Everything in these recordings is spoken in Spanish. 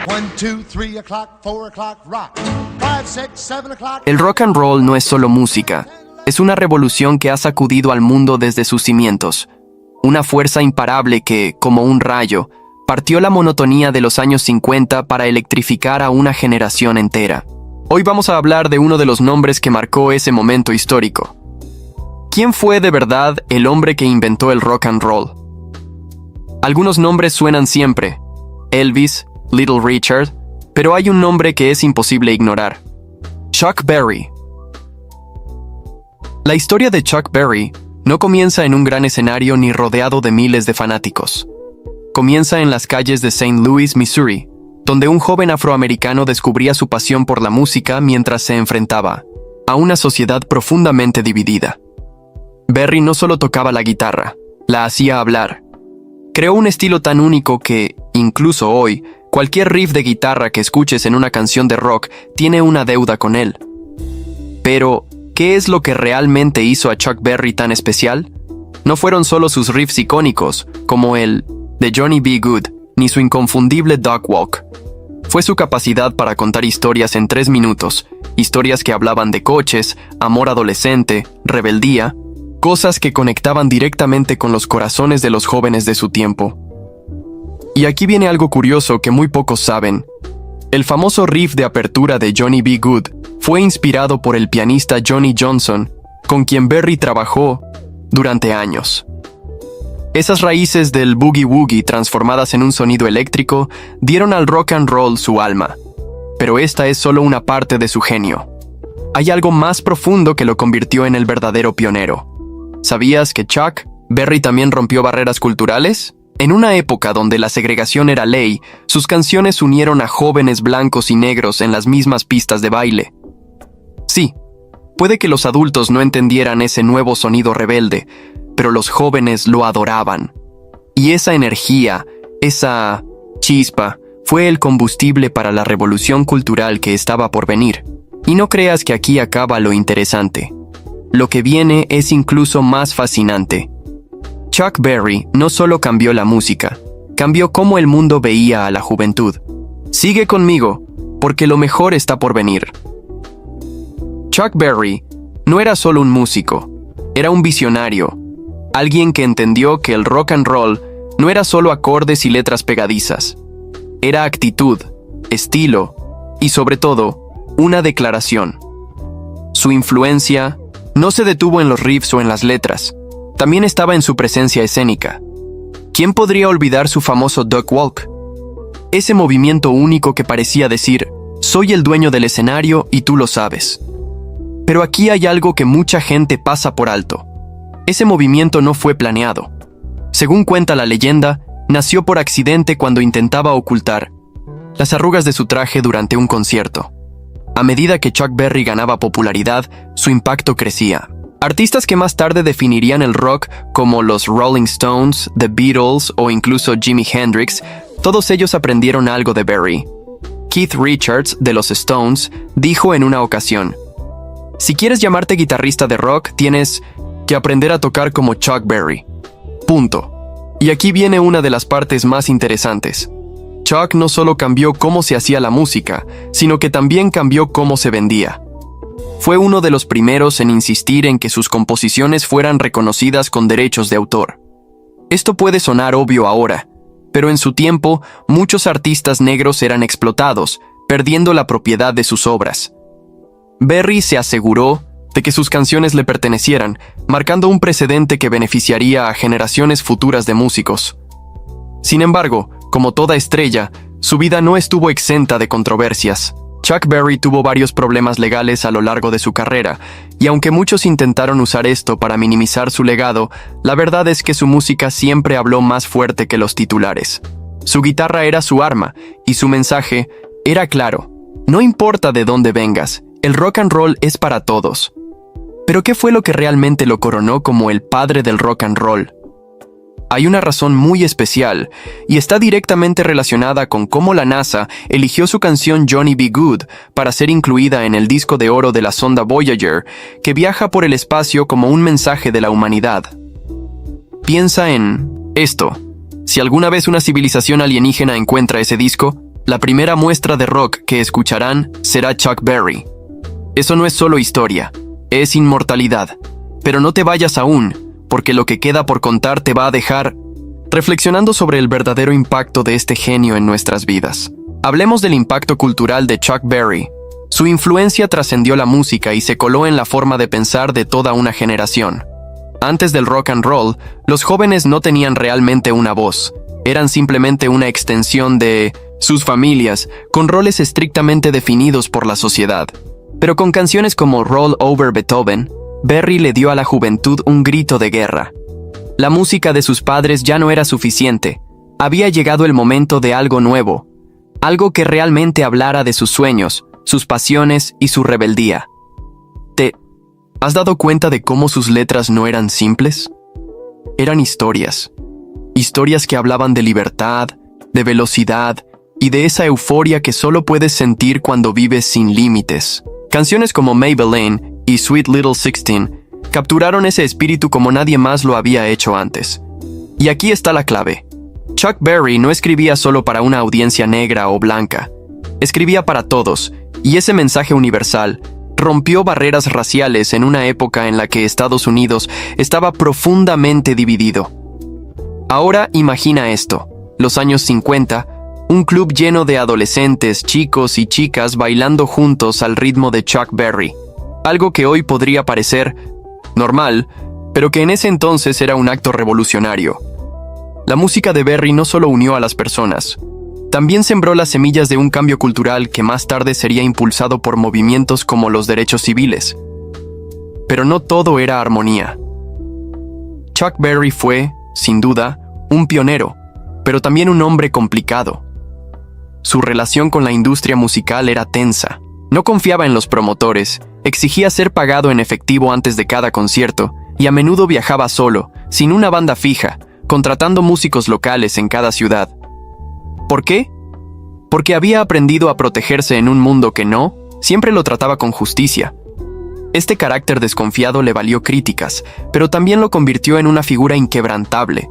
1, 2, 3 o'clock, 4 o'clock, rock. 5, 6, 7 o'clock. El rock and roll no es solo música, es una revolución que ha sacudido al mundo desde sus cimientos. Una fuerza imparable que, como un rayo, partió la monotonía de los años 50 para electrificar a una generación entera. Hoy vamos a hablar de uno de los nombres que marcó ese momento histórico. ¿Quién fue de verdad el hombre que inventó el rock and roll? Algunos nombres suenan siempre: Elvis, Little Richard, pero hay un nombre que es imposible ignorar: Chuck Berry. La historia de Chuck Berry no comienza en un gran escenario ni rodeado de miles de fanáticos. Comienza en las calles de St. Louis, Missouri, donde un joven afroamericano descubría su pasión por la música mientras se enfrentaba a una sociedad profundamente dividida. Berry no solo tocaba la guitarra, la hacía hablar. Creó un estilo tan único que, incluso hoy, cualquier riff de guitarra que escuches en una canción de rock tiene una deuda con él. Pero, ¿qué es lo que realmente hizo a Chuck Berry tan especial? No fueron solo sus riffs icónicos, como el de Johnny B. Good, ni su inconfundible Dog Walk. Fue su capacidad para contar historias en 3 minutos, historias que hablaban de coches, amor adolescente, rebeldía, cosas que conectaban directamente con los corazones de los jóvenes de su tiempo. Y aquí viene algo curioso que muy pocos saben. El famoso riff de apertura de Johnny B. Good fue inspirado por el pianista Johnny Johnson, con quien Berry trabajó durante años. Esas raíces del boogie woogie transformadas en un sonido eléctrico dieron al rock and roll su alma. Pero esta es solo una parte de su genio. Hay algo más profundo que lo convirtió en el verdadero pionero. ¿Sabías que Chuck Berry también rompió barreras culturales? En una época donde la segregación era ley, sus canciones unieron a jóvenes blancos y negros en las mismas pistas de baile. Sí, puede que los adultos no entendieran ese nuevo sonido rebelde, pero los jóvenes lo adoraban. Y esa energía, esa chispa, fue el combustible para la revolución cultural que estaba por venir. Y no creas que aquí acaba lo interesante. Lo que viene es incluso más fascinante. Chuck Berry no solo cambió la música, cambió cómo el mundo veía a la juventud. Sigue conmigo, porque lo mejor está por venir. Chuck Berry no era solo un músico, era un visionario, alguien que entendió que el rock and roll no era solo acordes y letras pegadizas. Era actitud, estilo y, sobre todo, una declaración. Su influencia no se detuvo en los riffs o en las letras, también estaba en su presencia escénica. ¿Quién podría olvidar su famoso Duck Walk? Ese movimiento único que parecía decir: soy el dueño del escenario y tú lo sabes. Pero aquí hay algo que mucha gente pasa por alto. Ese movimiento no fue planeado. Según cuenta la leyenda, nació por accidente cuando intentaba ocultar las arrugas de su traje durante un concierto. A medida que Chuck Berry ganaba popularidad, su impacto crecía. Artistas que más tarde definirían el rock, como los Rolling Stones, The Beatles o incluso Jimi Hendrix, todos ellos aprendieron algo de Berry. Keith Richards, de los Stones, dijo en una ocasión: si quieres llamarte guitarrista de rock, tienes que aprender a tocar como Chuck Berry. Punto. Y aquí viene una de las partes más interesantes. Chuck no solo cambió cómo se hacía la música, sino que también cambió cómo se vendía. Fue uno de los primeros en insistir en que sus composiciones fueran reconocidas con derechos de autor. Esto puede sonar obvio ahora, pero en su tiempo muchos artistas negros eran explotados, perdiendo la propiedad de sus obras. Berry se aseguró de que sus canciones le pertenecieran, marcando un precedente que beneficiaría a generaciones futuras de músicos. Sin embargo, como toda estrella, su vida no estuvo exenta de controversias. Chuck Berry tuvo varios problemas legales a lo largo de su carrera, y aunque muchos intentaron usar esto para minimizar su legado, la verdad es que su música siempre habló más fuerte que los titulares. Su guitarra era su arma, y su mensaje era claro: no importa de dónde vengas, el rock and roll es para todos. Pero ¿qué fue lo que realmente lo coronó como el padre del rock and roll? Hay una razón muy especial, y está directamente relacionada con cómo la NASA eligió su canción Johnny B. Good para ser incluida en el disco de oro de la sonda Voyager, que viaja por el espacio como un mensaje de la humanidad. Piensa en esto: si alguna vez una civilización alienígena encuentra ese disco, La primera muestra de rock que escucharán será Chuck Berry. Eso no es solo historia, es inmortalidad. Pero no te vayas aún, porque lo que queda por contar te va a dejar reflexionando sobre el verdadero impacto de este genio en nuestras vidas. Hablemos del impacto cultural de Chuck Berry. Su influencia trascendió la música y se coló en la forma de pensar de toda una generación. Antes del rock and roll, los jóvenes no tenían realmente una voz. Eran simplemente una extensión de sus familias, con roles estrictamente definidos por la sociedad. Pero con canciones como Roll Over Beethoven, Berry le dio a la juventud un grito de guerra. La música de sus padres ya no era suficiente. Había llegado el momento de algo nuevo, algo que realmente hablara de sus sueños, sus pasiones y su rebeldía. ¿Te has dado cuenta de cómo sus letras no eran simples? Eran historias. Historias que hablaban de libertad, de velocidad y de esa euforia que solo puedes sentir cuando vives sin límites. Canciones como Maybelline y Sweet Little Sixteen capturaron ese espíritu como nadie más lo había hecho antes. Y aquí está la clave. Chuck Berry no escribía solo para una audiencia negra o blanca. Escribía para todos, y ese mensaje universal rompió barreras raciales en una época en la que Estados Unidos estaba profundamente dividido. Ahora imagina esto, los años 50, un club lleno de adolescentes, chicos y chicas bailando juntos al ritmo de Chuck Berry. Algo que hoy podría parecer normal, pero que en ese entonces era un acto revolucionario. La música de Berry no solo unió a las personas, también sembró las semillas de un cambio cultural que más tarde sería impulsado por movimientos como los derechos civiles. Pero no todo era armonía. Chuck Berry fue, sin duda, un pionero, pero también un hombre complicado. Su relación con la industria musical era tensa. No confiaba en los promotores, exigía ser pagado en efectivo antes de cada concierto, y a menudo viajaba solo, sin una banda fija, contratando músicos locales en cada ciudad. ¿Por qué? Porque había aprendido a protegerse en un mundo que no siempre lo trataba con justicia. Este carácter desconfiado le valió críticas, pero también lo convirtió en una figura inquebrantable.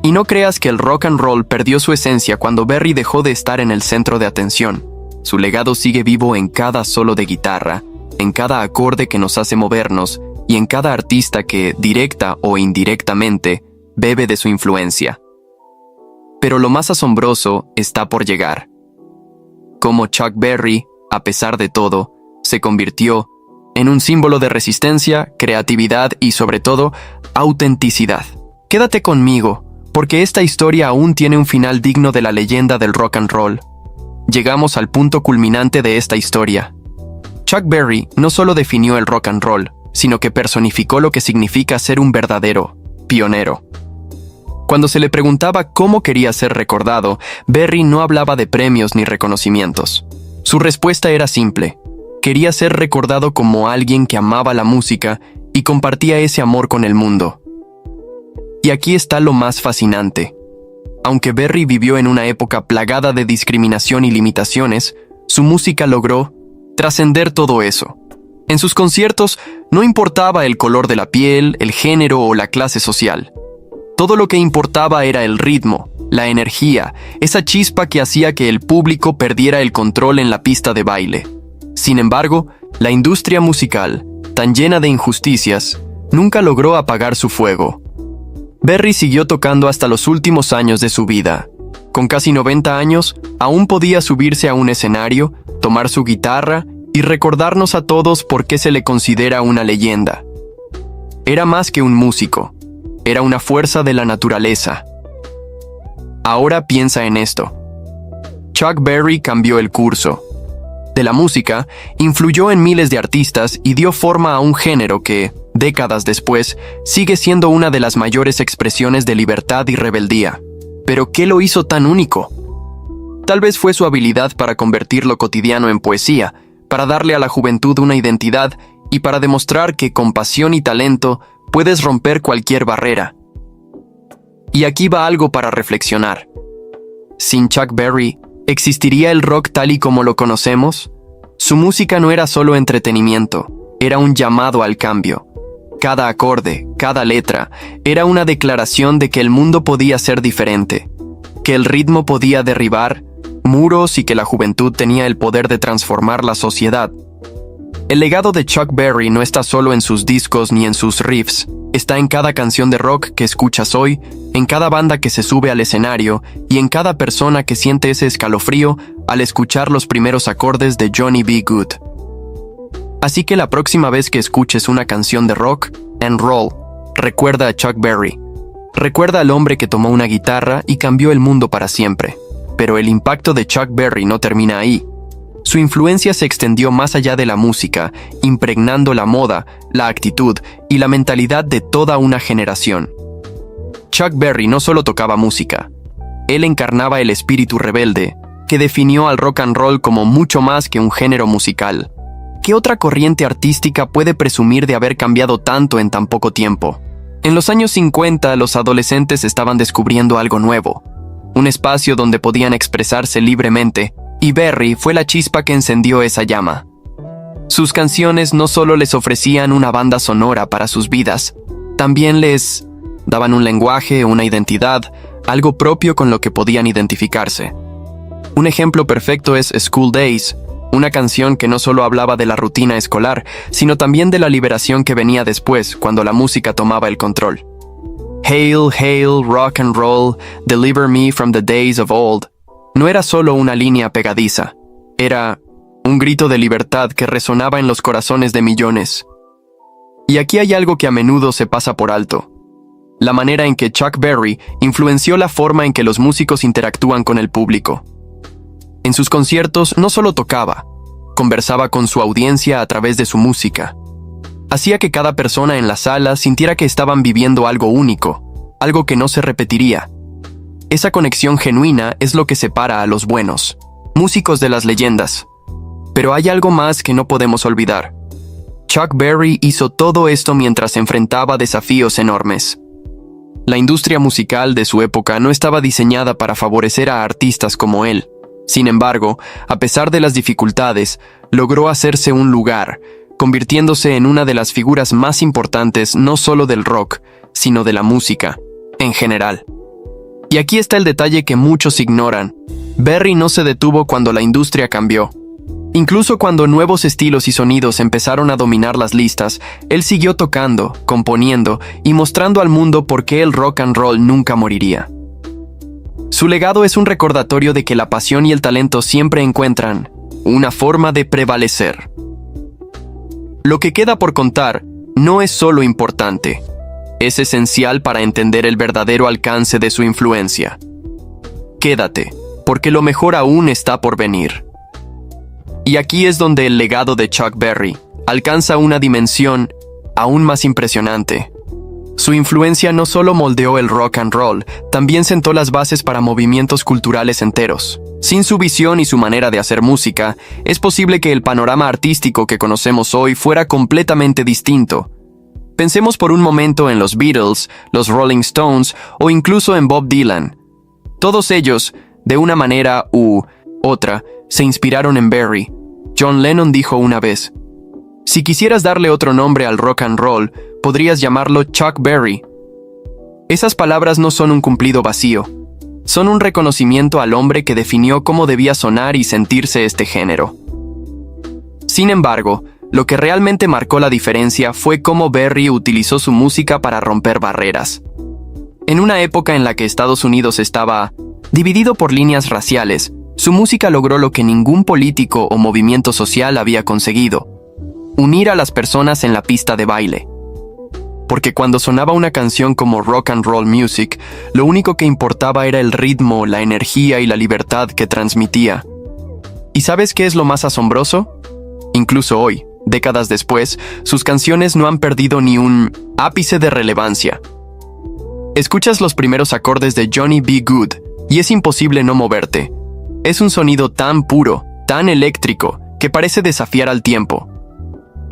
Y no creas que el rock and roll perdió su esencia cuando Berry dejó de estar en el centro de atención. Su legado sigue vivo en cada solo de guitarra, en cada acorde que nos hace movernos y en cada artista que, directa o indirectamente, bebe de su influencia. Pero lo más asombroso está por llegar. Cómo Chuck Berry, a pesar de todo, se convirtió en un símbolo de resistencia, creatividad y, sobre todo, autenticidad. Quédate conmigo, porque esta historia aún tiene un final digno de la leyenda del rock and roll. Llegamos al punto culminante de esta historia. Chuck Berry no solo definió el rock and roll, sino que personificó lo que significa ser un verdadero pionero. Cuando se le preguntaba cómo quería ser recordado, Berry no hablaba de premios ni reconocimientos. Su respuesta era simple: quería ser recordado como alguien que amaba la música y compartía ese amor con el mundo. Y aquí está lo más fascinante. Aunque Berry vivió en una época plagada de discriminación y limitaciones, su música logró trascender todo eso. En sus conciertos no importaba el color de la piel, el género o la clase social. Todo lo que importaba era el ritmo, la energía, esa chispa que hacía que el público perdiera el control en la pista de baile. Sin embargo, la industria musical, tan llena de injusticias, nunca logró apagar su fuego. Berry siguió tocando hasta los últimos años de su vida. Con casi 90 años, aún podía subirse a un escenario, tomar su guitarra y recordarnos a todos por qué se le considera una leyenda. Era más que un músico. Era una fuerza de la naturaleza. Ahora piensa en esto. Chuck Berry cambió el curso. De la música, influyó en miles de artistas y dio forma a un género que, décadas después, sigue siendo una de las mayores expresiones de libertad y rebeldía. ¿Pero qué lo hizo tan único? Tal vez fue su habilidad para convertir lo cotidiano en poesía, para darle a la juventud una identidad y para demostrar que con pasión y talento puedes romper cualquier barrera. Y aquí va algo para reflexionar. Sin Chuck Berry, ¿existiría el rock tal y como lo conocemos? Su música no era solo entretenimiento, era un llamado al cambio. Cada acorde, cada letra, era una declaración de que el mundo podía ser diferente, que el ritmo podía derribar muros y que la juventud tenía el poder de transformar la sociedad. El legado de Chuck Berry no está solo en sus discos ni en sus riffs, está en cada canción de rock que escuchas hoy, en cada banda que se sube al escenario y en cada persona que siente ese escalofrío al escuchar los primeros acordes de Johnny B. Good. Así que la próxima vez que escuches una canción de rock and roll, recuerda a Chuck Berry. Recuerda al hombre que tomó una guitarra y cambió el mundo para siempre. Pero el impacto de Chuck Berry no termina ahí. Su influencia se extendió más allá de la música, impregnando la moda, la actitud y la mentalidad de toda una generación. Chuck Berry no solo tocaba música, él encarnaba el espíritu rebelde, que definió al rock and roll como mucho más que un género musical. ¿Qué otra corriente artística puede presumir de haber cambiado tanto en tan poco tiempo? En los años 50, los adolescentes estaban descubriendo algo nuevo, un espacio donde podían expresarse libremente, y Berry fue la chispa que encendió esa llama. Sus canciones no solo les ofrecían una banda sonora para sus vidas, también les daban un lenguaje, una identidad, algo propio con lo que podían identificarse. Un ejemplo perfecto es School Days, una canción que no solo hablaba de la rutina escolar, sino también de la liberación que venía después, cuando la música tomaba el control. Hail, hail, rock and roll, deliver me from the days of old. No era solo una línea pegadiza, era un grito de libertad que resonaba en los corazones de millones. Y aquí hay algo que a menudo se pasa por alto: la manera en que Chuck Berry influenció la forma en que los músicos interactúan con el público. En sus conciertos no solo tocaba, conversaba con su audiencia a través de su música. Hacía que cada persona en la sala sintiera que estaban viviendo algo único, algo que no se repetiría. Esa conexión genuina es lo que separa a los buenos músicos de las leyendas. Pero hay algo más que no podemos olvidar. Chuck Berry hizo todo esto mientras enfrentaba desafíos enormes. La industria musical de su época no estaba diseñada para favorecer a artistas como él. Sin embargo, a pesar de las dificultades, logró hacerse un lugar, convirtiéndose en una de las figuras más importantes no solo del rock, sino de la música, en general. Y aquí está el detalle que muchos ignoran. Berry no se detuvo cuando la industria cambió. Incluso cuando nuevos estilos y sonidos empezaron a dominar las listas, él siguió tocando, componiendo y mostrando al mundo por qué el rock and roll nunca moriría. Su legado es un recordatorio de que la pasión y el talento siempre encuentran una forma de prevalecer. Lo que queda por contar no es solo importante, es esencial para entender el verdadero alcance de su influencia. Quédate, porque lo mejor aún está por venir. Y aquí es donde el legado de Chuck Berry alcanza una dimensión aún más impresionante. Su influencia no solo moldeó el rock and roll, también sentó las bases para movimientos culturales enteros. Sin su visión y su manera de hacer música, es posible que el panorama artístico que conocemos hoy fuera completamente distinto. Pensemos por un momento en los Beatles, los Rolling Stones o incluso en Bob Dylan. Todos ellos, de una manera u otra, se inspiraron en Berry. John Lennon dijo una vez: "Si quisieras darle otro nombre al rock and roll, podrías llamarlo Chuck Berry". Esas palabras no son un cumplido vacío. Son un reconocimiento al hombre que definió cómo debía sonar y sentirse este género. Sin embargo, lo que realmente marcó la diferencia fue cómo Berry utilizó su música para romper barreras. En una época en la que Estados Unidos estaba dividido por líneas raciales, su música logró lo que ningún político o movimiento social había conseguido: unir a las personas en la pista de baile. Porque cuando sonaba una canción como Rock and Roll Music, lo único que importaba era el ritmo, la energía y la libertad que transmitía. ¿Y sabes qué es lo más asombroso? Incluso hoy, décadas después, sus canciones no han perdido ni un ápice de relevancia. Escuchas los primeros acordes de Johnny B. Good y es imposible no moverte. Es un sonido tan puro, tan eléctrico, que parece desafiar al tiempo.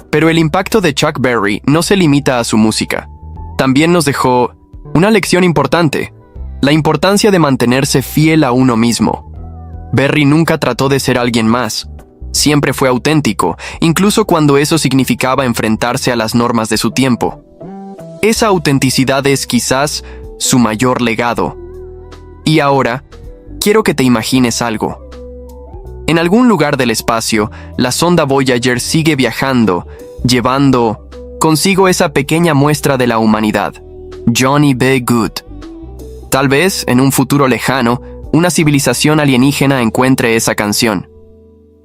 Pero el impacto de Chuck Berry no se limita a su música. También nos dejó una lección importante: la importancia de mantenerse fiel a uno mismo. Berry nunca trató de ser alguien más. Siempre fue auténtico, incluso cuando eso significaba enfrentarse a las normas de su tiempo. Esa autenticidad es quizás su mayor legado. Y ahora, quiero que te imagines algo. En algún lugar del espacio, la sonda Voyager sigue viajando, llevando consigo esa pequeña muestra de la humanidad, Johnny B. Good. Tal vez, en un futuro lejano, una civilización alienígena encuentre esa canción.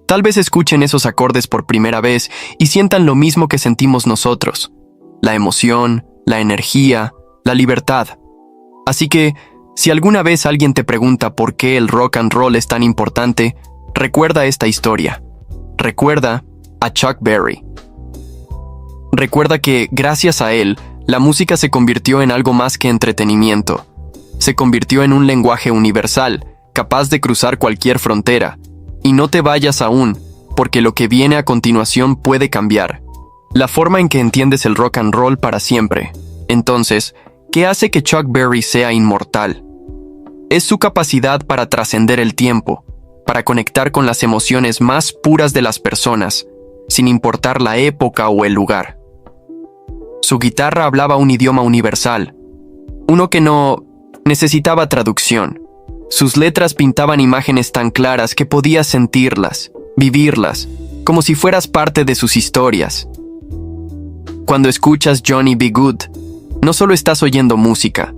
Tal vez escuchen esos acordes por primera vez y sientan lo mismo que sentimos nosotros: la emoción, la energía, la libertad. Así que, si alguna vez alguien te pregunta por qué el rock and roll es tan importante, recuerda esta historia. Recuerda a Chuck Berry. Recuerda que, gracias a él, la música se convirtió en algo más que entretenimiento. Se convirtió en un lenguaje universal, capaz de cruzar cualquier frontera. Y no te vayas aún, porque lo que viene a continuación puede cambiar la forma en que entiendes el rock and roll para siempre. Entonces, ¿qué hace que Chuck Berry sea inmortal? Es su capacidad para trascender el tiempo, para conectar con las emociones más puras de las personas, sin importar la época o el lugar. Su guitarra hablaba un idioma universal, uno que no necesitaba traducción. Sus letras pintaban imágenes tan claras que podías sentirlas, vivirlas, como si fueras parte de sus historias. Cuando escuchas Johnny B. Good, no solo estás oyendo música,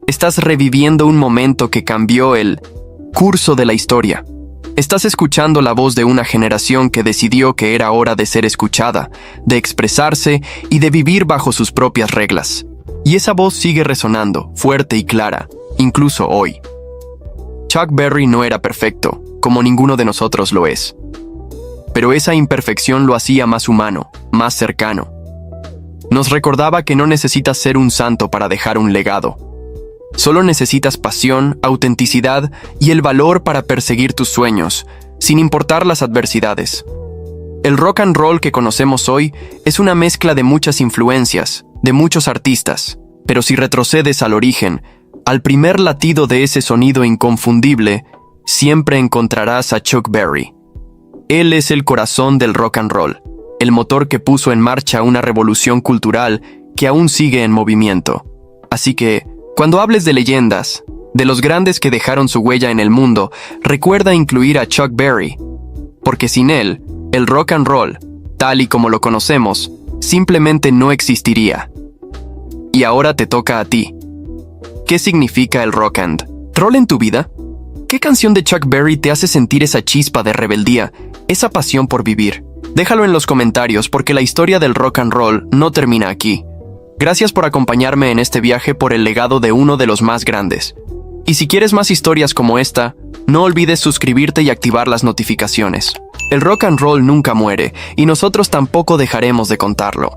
estás reviviendo un momento que cambió el curso de la historia. Estás escuchando la voz de una generación que decidió que era hora de ser escuchada, de expresarse y de vivir bajo sus propias reglas. Y esa voz sigue resonando, fuerte y clara, incluso hoy. Chuck Berry no era perfecto, como ninguno de nosotros lo es. Pero esa imperfección lo hacía más humano, más cercano. Nos recordaba que no necesitas ser un santo para dejar un legado. Solo necesitas pasión, autenticidad y el valor para perseguir tus sueños, sin importar las adversidades. El rock and roll que conocemos hoy es una mezcla de muchas influencias, de muchos artistas, pero si retrocedes al origen, al primer latido de ese sonido inconfundible, siempre encontrarás a Chuck Berry. Él es el corazón del rock and roll, el motor que puso en marcha una revolución cultural que aún sigue en movimiento. Así que, cuando hables de leyendas, de los grandes que dejaron su huella en el mundo, recuerda incluir a Chuck Berry, porque sin él, el rock and roll, tal y como lo conocemos, simplemente no existiría. Y ahora te toca a ti. ¿Qué significa el rock and roll en tu vida? ¿Qué canción de Chuck Berry te hace sentir esa chispa de rebeldía, esa pasión por vivir? Déjalo en los comentarios porque la historia del rock and roll no termina aquí. Gracias por acompañarme en este viaje por el legado de uno de los más grandes. Y si quieres más historias como esta, no olvides suscribirte y activar las notificaciones. El rock and roll nunca muere y nosotros tampoco dejaremos de contarlo.